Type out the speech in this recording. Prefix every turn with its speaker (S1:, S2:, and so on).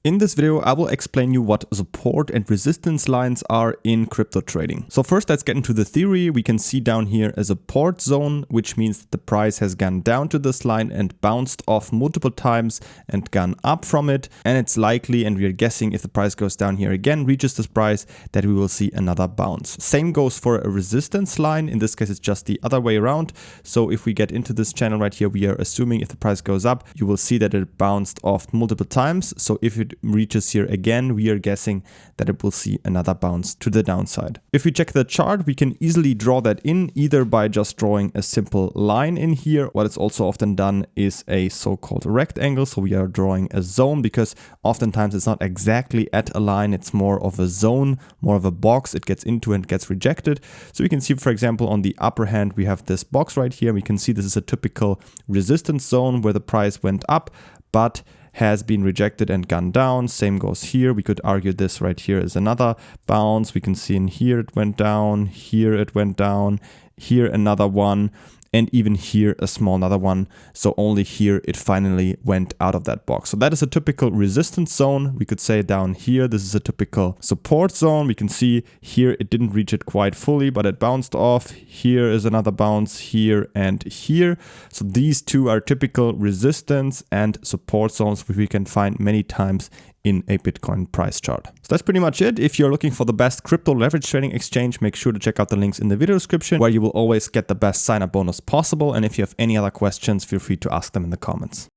S1: In this video, I will explain you what support and resistance lines are in crypto trading. So first, let's get into the theory. We can see down here a support zone, which means that the price has gone down to this line and bounced off multiple times and gone up from it. And it's likely, and we are guessing if the price goes down here again, reaches this price, that we will see another bounce. Same goes for a resistance line. In this case, it's just the other way around. So if we get into this channel right here, we are assuming if the price goes up, you will see that it bounced off multiple times. So if it reaches here again, we are guessing that it will see another bounce to the downside. If we check the chart, we can easily draw that in either by just drawing a simple line in here. What is also often done is a so-called rectangle. So we are drawing a zone because oftentimes it's not exactly at a line. It's more of a zone, more of a box. It gets into and gets rejected. So we can see, for example, on the upper hand, we have this box right here. We can see this is a typical resistance zone where the price went up, but has been rejected and gone down. Same goes here. We could argue this right here is another bounce. We can see in here it went down, here it went down, here another one, and even here a small another one. So only here it finally went out of that box. So that is a typical resistance zone. We could say down here, this is a typical support zone. We can see here it didn't reach it quite fully, but it bounced off. Here is another bounce, here and here. So these two are typical resistance and support zones, which we can find many times in a Bitcoin price chart. So that's pretty much it. If you're looking for the best crypto leverage trading exchange, make sure to check out the links in the video description where you will always get the best sign up bonus possible. And if you have any other questions, feel free to ask them in the comments.